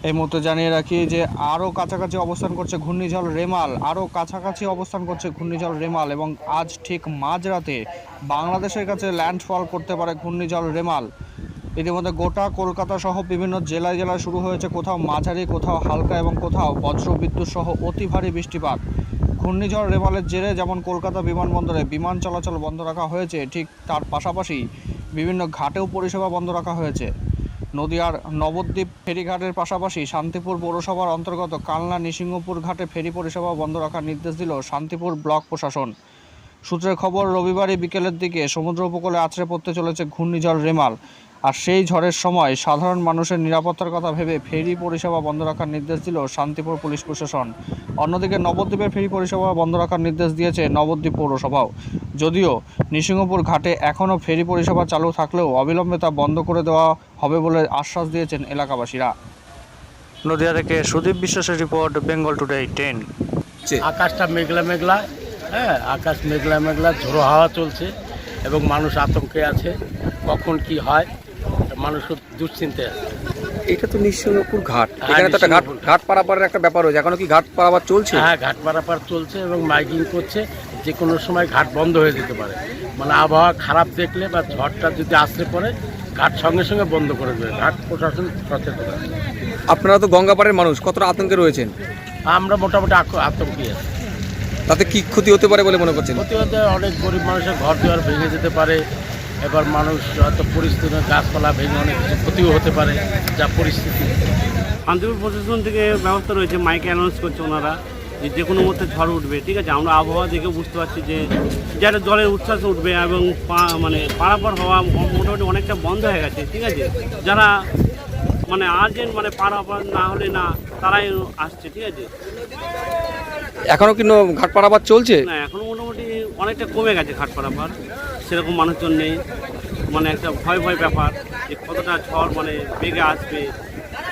এই মুহূর্তে জানিয়ে রাখি যে আরও কাছাকাছি অবস্থান করছে ঘূর্ণিঝড় রেমাল, আরও কাছাকাছি অবস্থান করছে ঘূর্ণিঝড় রেমাল এবং আজ ঠিক মাঝরাতে বাংলাদেশের কাছে ল্যান্ডফল করতে পারে ঘূর্ণিঝড় রেমাল। ইতিমধ্যে গোটা কলকাতা সহ বিভিন্ন জেলায় জেলায় শুরু হয়েছে কোথাও মাঝারি, কোথাও হালকা এবং কোথাও বজ্রবিদ্যুৎ সহ অতি ভারী বৃষ্টিপাত। ঘূর্ণিঝড় রেমালের জেরে যেমন কলকাতা বিমানবন্দরে বিমান চলাচল বন্ধ রাখা হয়েছে, ঠিক তার পাশাপাশি বিভিন্ন ঘাটেও পরিষেবা বন্ধ রাখা হয়েছে। নদিয়ার নবদ্বীপ ফেরিঘাটের পাশাপাশি শান্তিপুর পৌরসভার অন্তর্গত কালনা নৃসিংহপুর ঘাটে ফেরি পরিষেবা বন্ধ রাখার নির্দেশ দিল শান্তিপুর ব্লক প্রশাসন। সূত্রের খবর, রবিবারই বিকেলের দিকে সমুদ্র উপকূলে আছড়ে পড়তে চলেছে ঘূর্ণিঝড় রেমাল, আর সেই ঝড়ের সময় সাধারণ মানুষের নিরাপত্তার কথা ভেবে ফেরি পরিষেবা বন্ধ রাখার নির্দেশ দিল শান্তিপুর পুলিশ প্রশাসন। অন্যদিকে নবদ্বীপের ফেরি পরিষেবা বন্ধ রাখার নির্দেশ দিয়েছে নবদ্বীপ পৌরসভাও। যদিও নৃসিংহপুর ঘাটে এখনও ফেরি পরিষেবা চালু থাকলেও অবিলম্বে তা বন্ধ করে দেওয়া হবে বলে আশ্বাস দিয়েছেন এলাকাবাসীরা। নদিয়া থেকে সুদীপ বিশ্বাসের রিপোর্ট, বেঙ্গল টুডে 10। আকাশটা মেঘলা মেঘলা, হ্যাঁ আকাশ মেঘলা মেঘলা, ঝোড়ো হাওয়া চলছে এবং মানুষ আতঙ্কে আছে, কখন কি হয় মানুষ খুব দুশ্চিন্তে আছে। এটা তো নৃসিংহপুর ঘাট, এখানে তো একটা ঘাট পারাপারের একটা ব্যাপার হয়েছে, এখনো কি ঘাট পারাপার চলছে? হ্যাঁ, ঘাট পারাপার চলছে এবং মাইকিং করছে, যে কোনো সময় ঘাট বন্ধ হয়ে যেতে পারে। মানে আবহাওয়া খারাপ দেখলে বা ঝড়টা যদি আসতে পড়ে ঘাট সঙ্গে সঙ্গে বন্ধ করে দেবে, ঘাট প্রশাসন সচেতন আছে। আপনারা তো গঙ্গাপাড়ের মানুষ, কতটা আতঙ্কে রয়েছেন? আমরা মোটামুটি আতঙ্কে আছি। তাতে কি ক্ষতি হতে পারে বলে মনে করছেন? ক্ষতি হতে অনেক গরিব মানুষের ঘর দুয়ার ভেঙে যেতে পারে, এবার মানুষ হয়তো পরিস্থিতি গাছপালা ভেঙে অনেক কিছু ক্ষতিও হতে পারে, যা পরিস্থিতি। শান্তিপুর প্রশাসন থেকে ব্যবস্থা রয়েছে, মাইকে অ্যানাউন্স করছে ওনারা যে কোনো মুহূর্তে ঝড় উঠবে। ঠিক আছে, আমরা আবহাওয়া দেখে বুঝতে পারছি যে যারা জলের উচ্ছ্বাস উঠবে এবং মানে পারাপার হওয়া মোটামুটি অনেকটা বন্ধ হয়ে গেছে। ঠিক আছে, যারা মানে আর্জেন্ট মানে পারাপার না হলে না তারাই আসছে। ঠিক আছে, এখনো কিন্তু ঘাট পারাপার চলছে না, এখনো মোটামুটি অনেকটা কমে গেছে ঘাট পারাপার, সেরকম মানুষজন নেই। মানে একটা ভয় ভয় ব্যাপার যে কতটা ঝড় মানে বেগে আসবে,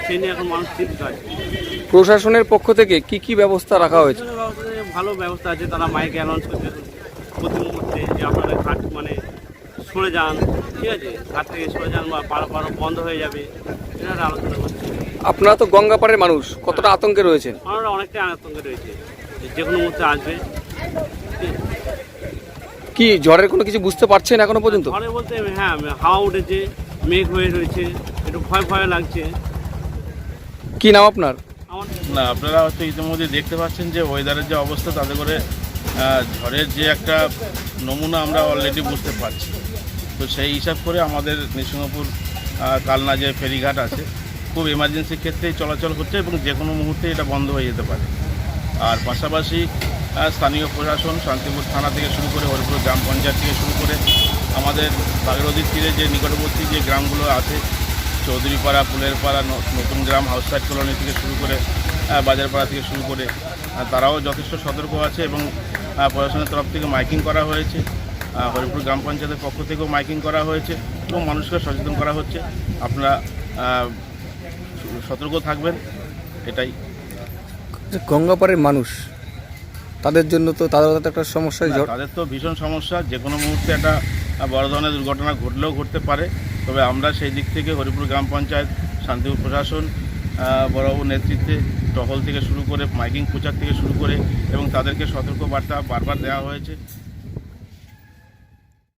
সেই নিয়ে এখন মানুষ চিন্তিত আছে। প্রশাসনের পক্ষ থেকে কি কি ব্যবস্থা রাখা হয়েছে? ভালো ব্যবস্থা আছে, তারা মাইকে অ্যানাউন্স করছে প্রতি মুহূর্তে যে আপনারা ঘাট মানে সরে যান। ঠিক আছে, ঘাট থেকে সরে যান বা পারাপার বন্ধ হয়ে যাবে, এটা আলোচনা করছে। আপনারা তো গঙ্গাপাড়ের মানুষ, কতটা আতঙ্কে রয়েছেন? আমরা অনেকটাই আতঙ্কে রয়েছে, যে কোনো মুহূর্তে আসবে। কি ঝড়ের কোনো কিছু বুঝতে পারছেন এখনো পর্যন্ত? ঝড়ে বলতে হ্যাঁ, হাওয়া উঠেছে, মেঘ হয়ে রয়েছে, একটু ভয় ভয় লাগছে। কি নাম আপনার? না, আপনারা হয়তো ইতিমধ্যে দেখতে পাচ্ছেন যে ওয়েদারের যে অবস্থা, তাতে করে ঝড়ের যে একটা নমুনা আমরা অলরেডি বুঝতে পারছি। তো সেই হিসাব করে আমাদের নৃসিংহপুর কালনা যে ফেরিঘাট আছে, খুব এমার্জেন্সি ক্ষেত্রেই চলাচল হচ্ছে এবং যে কোনো মুহূর্তে এটা বন্ধ হয়ে যেতে পারে। আর পাশাপাশি স্থানীয় প্রশাসন শান্তিপুর থানা থেকে শুরু করে হরিপুর গ্রাম পঞ্চায়েত থেকে শুরু করে আমাদের ভাগীরথীর তীরে যে নিকটবর্তী যে গ্রামগুলো আছে, চৌধুরীপাড়া, ফুলেরপাড়া, নতুন গ্রাম, হাউসসাইড কলোনি থেকে শুরু করে বাজারপাড়া থেকে শুরু করে তারাও যথেষ্ট সতর্ক আছে এবং প্রশাসনের তরফ থেকে মাইকিং করা হয়েছে, হরিপুর গ্রাম পঞ্চায়েতের পক্ষ থেকেও মাইকিং করা হয়েছে এবং মানুষকে সচেতন করা হচ্ছে। আপনারা সতর্ক থাকবেন, এটাই। গঙ্গাপাড়ের মানুষ, তাদের জন্য তো তাদের একটা সমস্যা, তাদের তো ভীষণ সমস্যা। যে কোনো মুহূর্তে একটা বড় ধরনের দুর্ঘটনা ঘটলেও ঘটতে পারে। তবে আমরা সেই দিক থেকে হরিপুর গ্রাম পঞ্চায়েত, শান্তিপুর প্রশাসন, বড়বাবুর নেতৃত্বে টহল থেকে শুরু করে মাইকিং প্রচার থেকে শুরু করে এবং তাদেরকে সতর্ক বার্তা বারবার দেওয়া হয়েছে।